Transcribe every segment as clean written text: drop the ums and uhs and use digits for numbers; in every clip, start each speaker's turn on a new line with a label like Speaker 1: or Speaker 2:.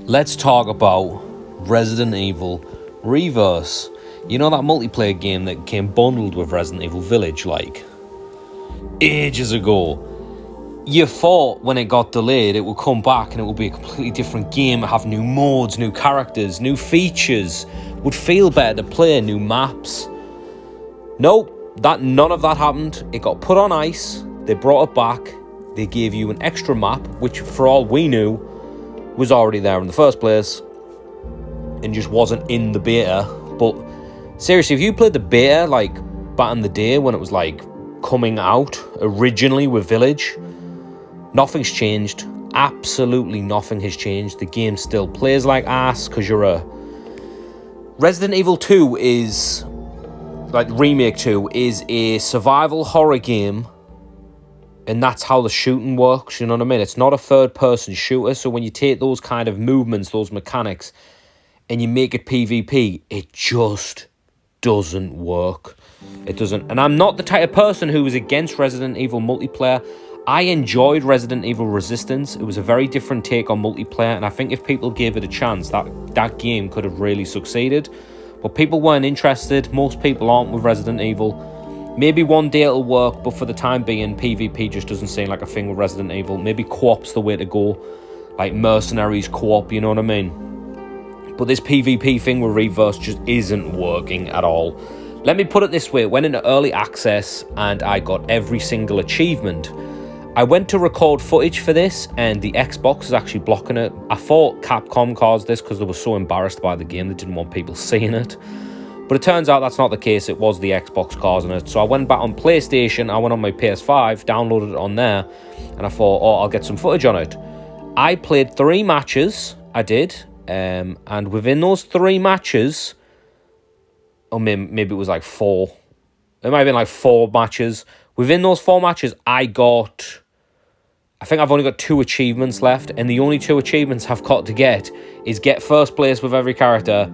Speaker 1: let's talk about Resident Evil Reverse. You know that multiplayer game that came bundled with Resident Evil Village, like, ages ago? You thought when it got delayed it would come back and it would be a completely different game, have new modes, new characters, new features, would feel better to play, new maps. Nope, none of that happened. It got put on ice, they brought it back, they gave you an extra map, which for all we knew was already there in the first place and just wasn't in the beta. But seriously, if you played the beta like back in the day when it was like coming out originally with Village, nothing's changed. Absolutely nothing has changed. The game still plays like ass because you're a... Resident Evil 2 is... like Remake 2 is a survival horror game, and that's how the shooting works, you know what I mean? It's not a third-person shooter, so when you take those kind of movements, those mechanics, and you make it PvP, it just doesn't work. It doesn't. And I'm not the type of person who is against Resident Evil multiplayer. I enjoyed Resident Evil Resistance. It was a very different take on multiplayer, and I think if people gave it a chance, that game could have really succeeded. But people weren't interested. Most people aren't with Resident Evil. Maybe one day it'll work, but for the time being, PvP just doesn't seem like a thing with Resident Evil. Maybe co-op's the way to go. Like Mercenaries co-op, you know what I mean? But this PvP thing with Reverse just isn't working at all. Let me put it this way. It went into early access, and I got every single achievement. I went to record footage for this, and the Xbox is actually blocking it. I thought Capcom caused this because they were so embarrassed by the game, they didn't want people seeing it. But it turns out that's not the case. It was the Xbox causing it. So I went back on PlayStation, I went on my PS5, downloaded it on there, and I thought, oh, I'll get some footage on it. I played 3 matches, I did, and within those 3 matches, or maybe it was like 4, it might have been like 4 matches. Within those 4 matches, I think I've only got 2 achievements left, and the only 2 achievements I've got to get is get first place with every character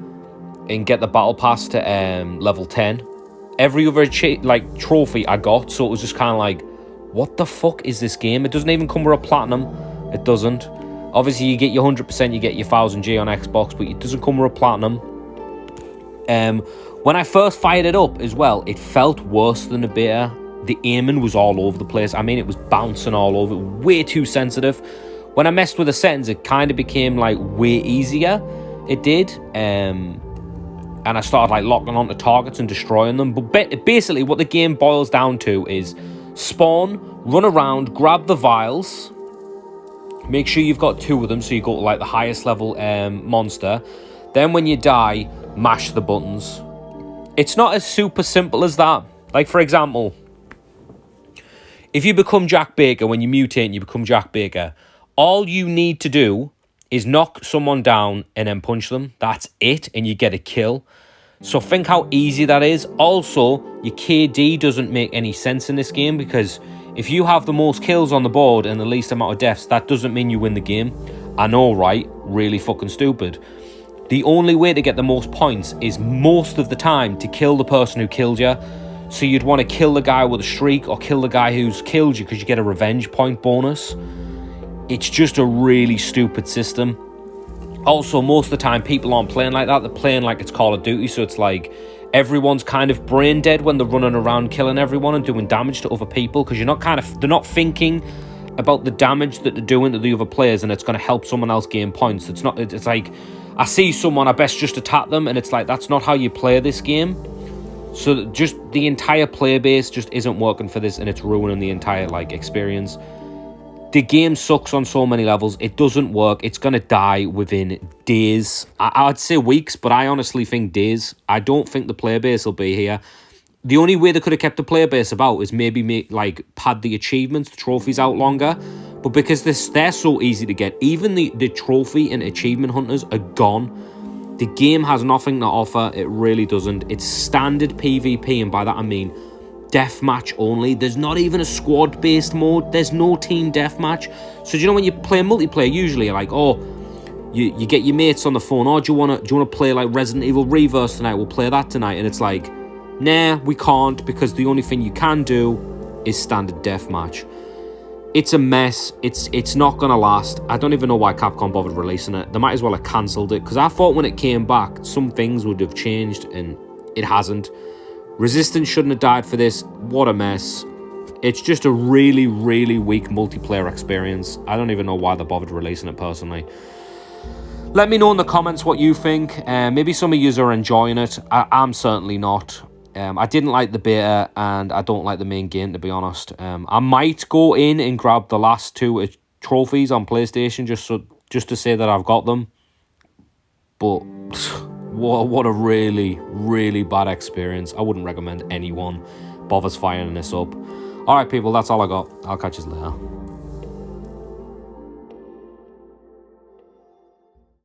Speaker 1: and get the battle pass to level 10. Every other trophy I got, so it was just kind of like, what the fuck is this game? It doesn't even come with a platinum. It doesn't. Obviously, you get your 100%, you get your 1000G on Xbox, but it doesn't come with a platinum. When I first fired it up as well, it felt worse than the beta. The aiming was all over the place. I mean, it was bouncing all over, way too sensitive. When I messed with the settings, it kind of became like way easier. It did. And I started like locking onto targets and destroying them. But basically what the game boils down to is spawn, run around, grab the vials. Make sure you've got 2 of them so you go to like the highest level monster. Then when you die, mash the buttons. It's not as super simple as that. Like, for example, if you become Jack Baker, when you mutate and you become Jack Baker, all you need to do is knock someone down and then punch them. That's it, and you get a kill. So think how easy that is. Also, your KD doesn't make any sense in this game, because if you have the most kills on the board and the least amount of deaths, that doesn't mean you win the game. I know, right? Really fucking stupid. The only way to get the most points is most of the time to kill the person who killed you. So you'd want to kill the guy with a streak or kill the guy who's killed you because you get a revenge point bonus. It's just a really stupid system. Also, most of the time, people aren't playing like that. They're playing like it's Call of Duty. So it's like everyone's kind of brain dead when they're running around killing everyone and doing damage to other people, because they're not thinking about the damage that they're doing to the other players, and it's going to help someone else gain points. It's like, I see someone, I best just attack them, and it's like, that's not how you play this game. So just the entire player base just isn't working for this, and it's ruining the entire experience. The game sucks on so many levels. It doesn't work. It's going to die within days. I'd say weeks, but I honestly think days. I don't think the player base will be here. The only way they could have kept the player base about is maybe pad the achievements, the trophies out longer. But because they're so easy to get, even the trophy and achievement hunters are gone. The game has nothing to offer. It really doesn't. It's standard PvP, and by that I mean deathmatch only. There's not even a squad-based mode. There's no team deathmatch. So do you know when you play multiplayer, usually you're like, oh, you get your mates on the phone. Oh, do you want to play like Resident Evil Reverse tonight? We'll play that tonight. And it's like, nah, we can't, because the only thing you can do is standard deathmatch. It's a mess. It's not going to last. I don't even know why Capcom bothered releasing it. They might as well have cancelled it, because I thought when it came back, some things would have changed, and it hasn't. Resistance shouldn't have died for this. What a mess. It's just a really, really weak multiplayer experience. I don't even know why they bothered releasing it, personally. Let me know in the comments what you think. Maybe some of you are enjoying it. I'm certainly not. I didn't like the beta, and I don't like the main game, to be honest. I might go in and grab the last 2 trophies on PlayStation just to say that I've got them. But what a really, really bad experience. I wouldn't recommend anyone bothers firing this up. Alright, people, that's all I got. I'll catch you later.